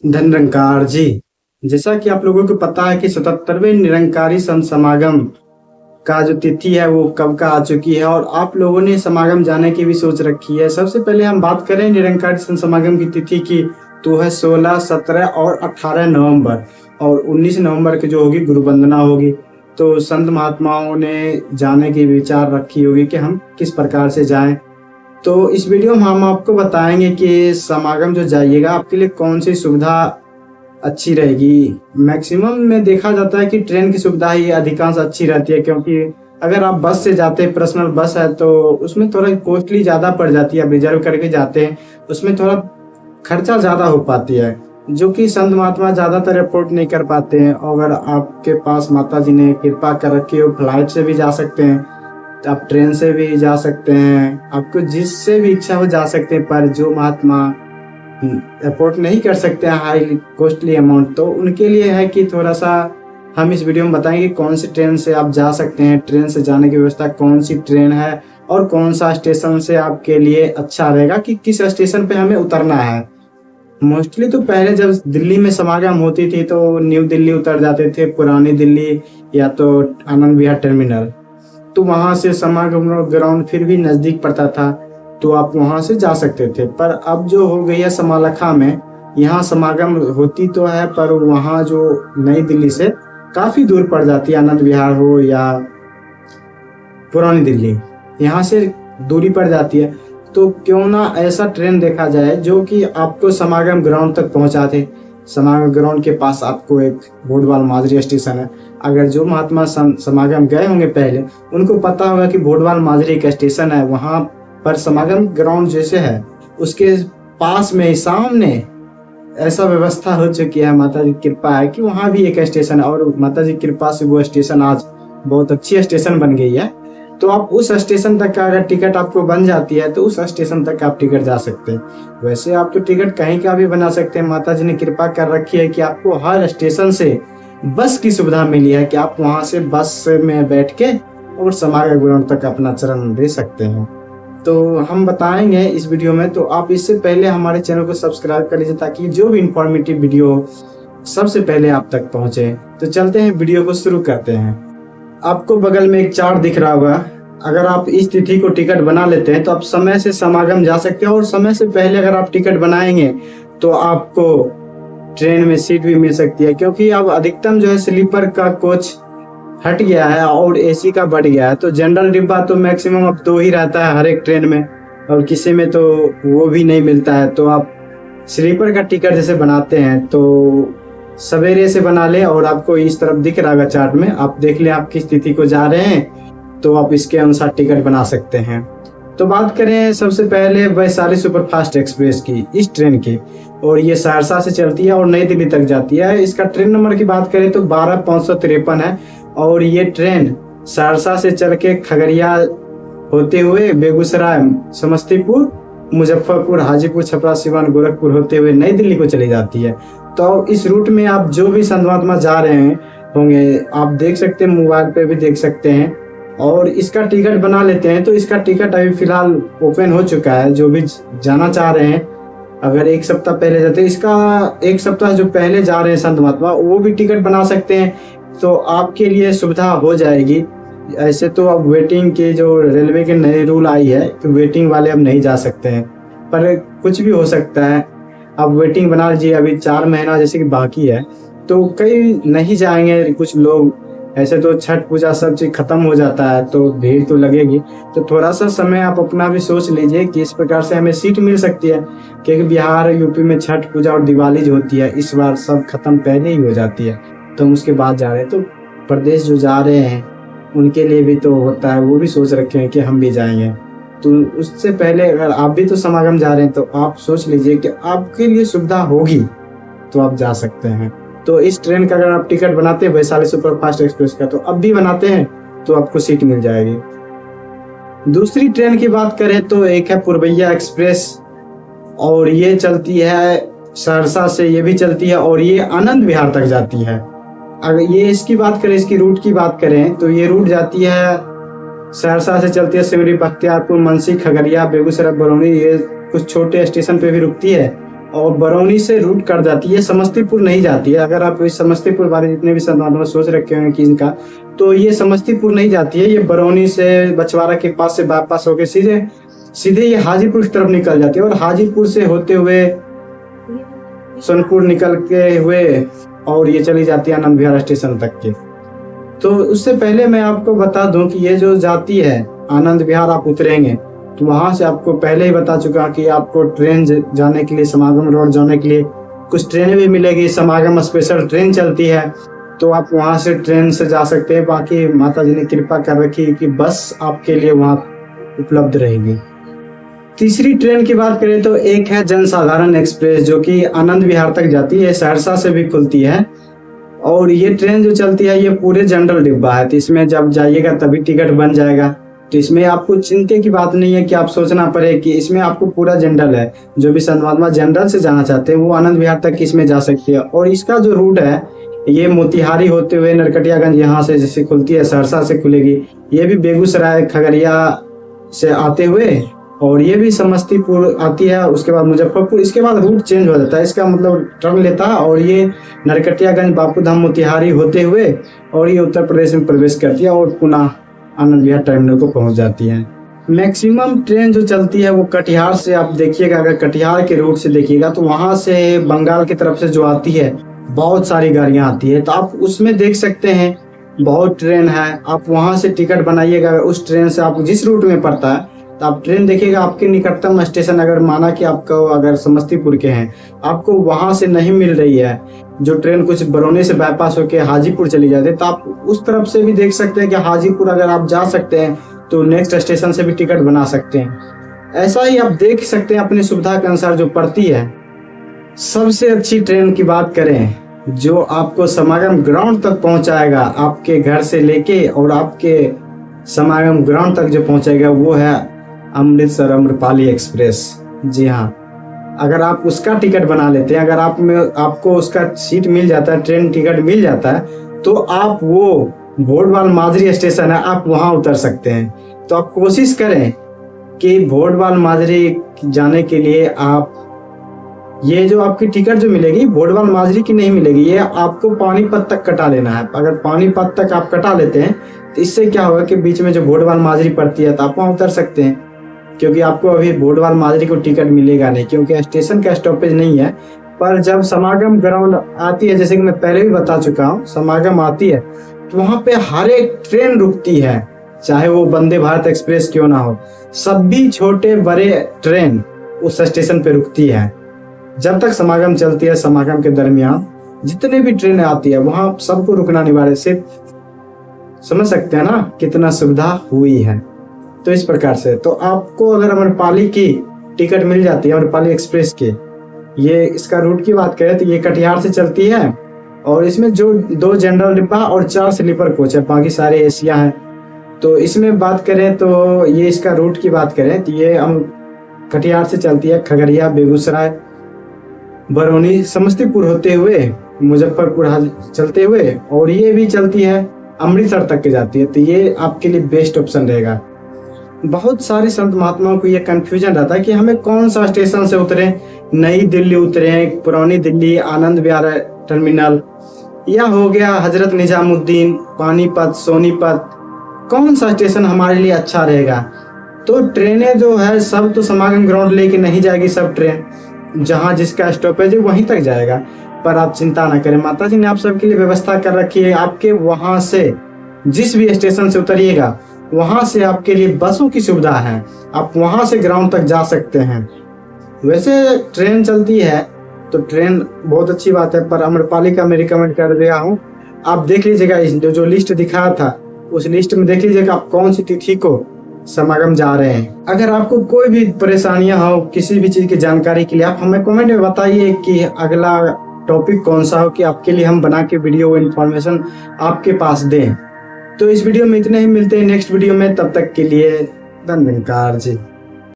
धन जी। जैसा कि आप लोगों को पता है कि 77वें निरंकारी संत समागम का जो तिथि है वो कब का आ चुकी है और आप लोगों ने समागम जाने की भी सोच रखी है। सबसे पहले हम बात करें निरंकारी संत समागम की तिथि की, तो है 16, 17 और 18 नवंबर, और 19 नवंबर की जो होगी गुरु वंदना होगी। तो संत महात्माओं ने जाने की विचार रखी होगी कि हम किस प्रकार से जाएं। तो इस वीडियो में हम आपको बताएंगे कि समागम जो जाइएगा आपके लिए कौन सी सुविधा अच्छी रहेगी। मैक्सिमम में देखा जाता है कि ट्रेन की सुविधा ही अधिकांश अच्छी रहती है, क्योंकि अगर आप बस से जाते हैं, पर्सनल बस है, तो उसमें थोड़ा कॉस्टली ज़्यादा पड़ जाती है। आप रिजर्व करके जाते हैं उसमें थोड़ा खर्चा ज़्यादा हो पाती है, जो कि संत महात्मा ज़्यादातर अफोर्ड नहीं कर पाते हैं। अगर आपके पास माता जी ने कृपा कर रखी हो, फ्लाइट से भी जा सकते हैं, तो आप ट्रेन से भी जा सकते हैं, आपको जिससे भी इच्छा हो जा सकते हैं। पर जो महात्मा अफोर्ड नहीं कर सकते हैं हाई कॉस्टली अमाउंट, तो उनके लिए है कि थोड़ा सा हम इस वीडियो में बताएंगे कौन सी ट्रेन से आप जा सकते हैं, ट्रेन से जाने की व्यवस्था कौन सी ट्रेन है, और कौन सा स्टेशन से आपके लिए अच्छा रहेगा कि किस स्टेशन पे हमें उतरना है। मोस्टली तो पहले जब दिल्ली में समागम होती थी तो न्यू दिल्ली उतर जाते थे, पुरानी दिल्ली या तो आनंद विहार टर्मिनल, तो वहां से समागम ग्राउंड फिर भी नजदीक पड़ता था, तो आप वहां से जा सकते थे। पर अब जो हो गई है समालखा में, यहाँ समागम होती तो है पर वहाँ जो नई दिल्ली से काफी दूर पड़ जाती है, आनंद विहार हो या पुरानी दिल्ली, यहाँ से दूरी पड़ जाती है। तो क्यों ना ऐसा ट्रेन देखा जाए जो कि आपको समागम ग्राउंड तक पहुंचा दे। समागम ग्राउंड के पास आपको एक भोडवाल माजरी स्टेशन है। अगर जो महात्मा समागम गए होंगे पहले, उनको पता होगा कि भोडवाल माजरी एक स्टेशन है। वहां पर समागम ग्राउंड जैसे है उसके पास में ही सामने ऐसा व्यवस्था हो चुकी है, माता जी की कृपा है कि वहां भी एक स्टेशन है, और माता जी की कृपा से वो स्टेशन आज बहुत अच्छी स्टेशन बन गई है। तो आप उस स्टेशन तक का अगर टिकट आपको बन जाती है तो उस स्टेशन तक आप टिकट जा सकते हैं। वैसे आप तो टिकट कहीं का भी बना सकते हैं, माता जी ने कृपा कर रखी है कि आपको हर स्टेशन से बस की सुविधा मिली है कि आप वहां से बस में बैठ के और समागम ग्राउंड तक अपना चरण दे सकते हैं। तो हम बताएंगे इस वीडियो में, तो आप इससे पहले हमारे चैनल को सब्सक्राइब कर लीजिए ताकि जो भी इंफॉर्मेटिव वीडियो हो सबसे पहले आप तक पहुंचे। तो चलते हैं, वीडियो को शुरू करते हैं। आपको बगल में एक चार्ट दिख रहा होगा। अगर आप इस तिथि को टिकट बना लेते हैं तो आप समय से समागम जा सकते हैं, और समय से पहले अगर आप टिकट बनाएंगे तो आपको ट्रेन में सीट भी मिल सकती है, क्योंकि अब अधिकतम जो है स्लीपर का कोच हट गया है और एसी का बढ़ गया है। तो जनरल डिब्बा तो मैक्सिमम अब 2 ही रहता है हर एक ट्रेन में, और किसी में तो वो भी नहीं मिलता है। तो आप स्लीपर का टिकट जैसे बनाते हैं तो सवेरे से बना लें, और आपको इस तरफ दिख रहा होगा चार्ट में, आप देख लें आप किस तिथि को जा रहे हैं, तो आप इसके अनुसार टिकट बना सकते हैं। तो बात करें सबसे पहले वैशाली सुपरफास्ट एक्सप्रेस की, इस ट्रेन की, और ये सहरसा से चलती है और नई दिल्ली तक जाती है। इसका ट्रेन नंबर की बात करें तो 12553 है, और ये ट्रेन सहरसा से चल के खगड़िया होते हुए बेगूसराय, समस्तीपुर, मुजफ्फरपुर, हाजीपुर, छपरा, सिवान, गोरखपुर होते हुए नई दिल्ली को चली जाती है। तो इस रूट में आप जो भी संत महात्मा जा रहे हैं होंगे आप देख सकते हैं, मोबाइल पे भी देख सकते हैं, और इसका टिकट बना लेते हैं। तो इसका टिकट अभी फिलहाल ओपन हो चुका है, जो भी जाना चाह रहे हैं अगर एक सप्ताह पहले जाते हैं, इसका एक सप्ताह जो पहले जा रहे हैं संत महात्मा वो भी टिकट बना सकते हैं, तो आपके लिए सुविधा हो जाएगी। ऐसे तो अब वेटिंग के जो रेलवे के नए रूल आई है तो वेटिंग वाले अब नहीं जा सकते हैं, पर कुछ भी हो सकता है। अब वेटिंग बना लीजिए, अभी 4 महीना जैसे कि बाकी है, तो कई नहीं जाएंगे कुछ लोग। ऐसे तो छठ पूजा सब चीज खत्म हो जाता है तो भीड़ तो लगेगी, तो थोड़ा सा समय आप अपना भी सोच लीजिए कि इस प्रकार से हमें सीट मिल सकती है, क्योंकि बिहार यूपी में छठ पूजा और दिवाली जो होती है इस बार सब खत्म पहले ही हो जाती है, तो उसके बाद जा रहे हैं। तो प्रदेश जो जा रहे हैं उनके लिए भी तो होता है, वो भी सोच रखे हैं कि हम भी जाएंगे। तो उससे पहले अगर आप भी तो समागम जा रहे हैं तो आप सोच लीजिए कि आपके लिए सुविधा होगी तो आप जा सकते हैं। तो इस ट्रेन का अगर आप टिकट बनाते हैं वैशाली सुपरफास्ट एक्सप्रेस का, तो अब भी बनाते हैं तो आपको सीट मिल जाएगी। दूसरी ट्रेन की बात करें तो एक है पूर्वैया एक्सप्रेस, और ये चलती है सहरसा से, ये भी चलती है और ये आनंद विहार तक जाती है। अगर ये इसकी बात करें, इसकी रूट की बात करें तो ये रूट जाती है सहरसा से, चलती है सिमरी, बख्तियारपुर, मुंशी, खगड़िया, बेगूसराय, बरौनी, ये कुछ छोटे स्टेशन पे भी रुकती है, और बरौनी से रूट कट जाती है, समस्तीपुर नहीं जाती है। अगर आप इस समस्तीपुर वाले जितने भी संवाद सोच रखे होंगे कि इनका, तो ये समस्तीपुर नहीं जाती है, ये बरौनी से बछवाड़ा के पास से बाईपास होकर सीधे सीधे ये हाजीपुर की तरफ निकल जाती है, और हाजीपुर से होते हुए सोनपुर निकल के हुए और ये चली जाती है आनंद विहार स्टेशन तक के। तो उससे पहले मैं आपको बता दूं कि ये जो जाती है आनंद विहार, आप उतरेंगे तो वहां से आपको पहले ही बता चुका कि आपको ट्रेन जाने के लिए, समागम रोड जाने के लिए कुछ ट्रेनें भी मिलेगी। समागम स्पेशल ट्रेन चलती है, तो आप वहां से ट्रेन से जा सकते हैं। बाकी माता जी ने कृपा कर रखी है कि बस आपके लिए वहां उपलब्ध रहेगी। तीसरी ट्रेन की बात करें तो एक है जनसाधारण एक्सप्रेस, जो कि आनंद विहार तक जाती है, सहरसा से भी खुलती है। और ये ट्रेन जो चलती है ये पूरे जनरल डिब्बा है, तो इसमें जब जाइएगा तभी टिकट बन जाएगा। तो इसमें आपको चिंता की बात नहीं है कि आप सोचना पड़े कि इसमें आपको पूरा जनरल है। जो भी संवादमा जनरल से जाना चाहते हैं वो आनंद विहार तक इसमें जा सकते हैं। और इसका जो रूट है ये मोतिहारी होते हुए नरकटियागंज यहाँ से जैसे खुलती है, सहरसा से खुलेगी। ये भी बेगूसराय खगड़िया से आते हुए, और ये भी समस्तीपुर आती है, उसके बाद मुजफ्फरपुर, इसके बाद रूट चेंज हो जाता है, इसका मतलब टर्न लेता है और ये नरकटियागंज बापूधाम मोतिहारी होते हुए और ये उत्तर प्रदेश में प्रवेश करती है और पुनः आनंद विहार टर्मिनल को पहुंच जाती है। मैक्सिमम ट्रेन जो चलती है वो कटिहार से, आप देखिएगा अगर कटिहार के रूट से देखिएगा तो वहां से बंगाल की तरफ से जो आती है बहुत सारी गाड़ियां आती है, तो आप उसमें देख सकते हैं बहुत ट्रेन है। आप वहां से टिकट बनाइएगा, उस ट्रेन से आप जिस रूट में पड़ता है तो आप ट्रेन देखिएगा। आपके निकटतम स्टेशन अगर माना कि आपको अगर समस्तीपुर के हैं, आपको वहां से नहीं मिल रही है, जो ट्रेन कुछ बरौनी से बाईपास होकर हाजीपुर चली जाती है, तो आप उस तरफ से भी देख सकते हैं कि हाजीपुर अगर आप जा सकते हैं तो नेक्स्ट स्टेशन से भी टिकट बना सकते हैं। ऐसा ही आप देख सकते हैं अपनी सुविधा के अनुसार जो पड़ती है। सबसे अच्छी ट्रेन की बात करें जो आपको समागम ग्राउंड तक पहुंचाएगा, आपके घर से लेके और आपके समागम ग्राउंड तक जो पहुंचाएगा, वो है अमृतसर आम्रपाली एक्सप्रेस। जी हाँ, अगर आप उसका टिकट बना लेते हैं, अगर आपको उसका सीट मिल जाता है, ट्रेन टिकट मिल जाता है, तो आप वो भोटवाल माजरी स्टेशन है, आप वहां उतर सकते हैं। तो आप कोशिश करें कि भोटवाल माजरी जाने के लिए आप, ये जो आपकी टिकट जो मिलेगी भोटवाल माजरी की नहीं मिलेगी, ये आपको पानीपत तक कटा लेना है। अगर पानीपत तक आप कटा लेते हैं तो इससे क्या होगा कि बीच में जो भोटवाल माजरी पड़ती है तो आप वहां उतर सकते हैं, क्योंकि आपको अभी भोटवाल माजरी को टिकट मिलेगा नहीं, क्योंकि स्टेशन का स्टॉपेज नहीं है। पर जब समागम ग्राउंड आती है, जैसे कि मैं पहले भी बता चुका हूँ, समागम आती है तो वहां पे हर एक ट्रेन रुकती है, चाहे वो वंदे भारत एक्सप्रेस क्यों ना हो, सभी छोटे बड़े ट्रेन उस स्टेशन पे रुकती है। जब तक समागम चलती है, समागम के दरमियान जितने भी ट्रेन आती है वहां सबको रुकना अनिवार्य। से समझ सकते हैं ना कितना सुविधा हुई है। तो इस प्रकार से तो आपको अगर आम्रपाली की टिकट मिल जाती है, आम्रपाली एक्सप्रेस के, ये इसका रूट की बात करें तो ये कटिहार से चलती है और इसमें जो 2 जनरल डिब्बा और 4 स्लीपर कोच है, बाकी सारे एसिया हैं। तो इसमें बात करें तो ये इसका रूट की बात करें तो ये हम कटिहार से चलती है, खगड़िया, बेगूसराय, बरौनी, समस्तीपुर होते हुए मुजफ्फरपुर चलते हुए, और ये भी चलती है अमृतसर तक के जाती है। तो ये आपके लिए बेस्ट ऑप्शन रहेगा। बहुत सारे संत महात्माओं को ये कंफ्यूजन रहता है कि हमें कौन सा स्टेशन से उतरे, नई दिल्ली उतरे, पुरानी दिल्ली, आनंद विहार टर्मिनल, या हो गया हजरत निजामुद्दीन, पानीपत, सोनीपत, कौन सा स्टेशन हमारे लिए अच्छा रहेगा। तो ट्रेनें जो है सब तो समागम ग्राउंड लेके नहीं जाएगी, सब ट्रेन जहां जिसका स्टॉपेज है वहीं तक जाएगा। पर आप चिंता ना करें, माता जी ने आप सबके लिए व्यवस्था कर रखी है। आपके वहां से जिस भी स्टेशन से उतरिएगा वहां से आपके लिए बसों की सुविधा है, आप वहां से ग्राउंड तक जा सकते हैं। वैसे ट्रेन चलती है तो ट्रेन बहुत अच्छी बात है, पर आम्रपाली का मैं रिकमेंड कर दिया हूँ। आप देख लीजिएगा जो लिस्ट दिखाया था उस लिस्ट में देख लीजिएगा आप कौन सी तिथि को समागम जा रहे हैं। अगर आपको कोई भी परेशानियां हो, किसी भी चीज की जानकारी के लिए आप हमें कमेंट में बताइए कि अगला टॉपिक कौन सा हो, कि आपके लिए हम बना के वीडियो इन्फॉर्मेशन आपके पास दें। तो इस वीडियो में इतने ही, मिलते हैं नेक्स्ट वीडियो में, तब तक के लिए धन्यवाद जी।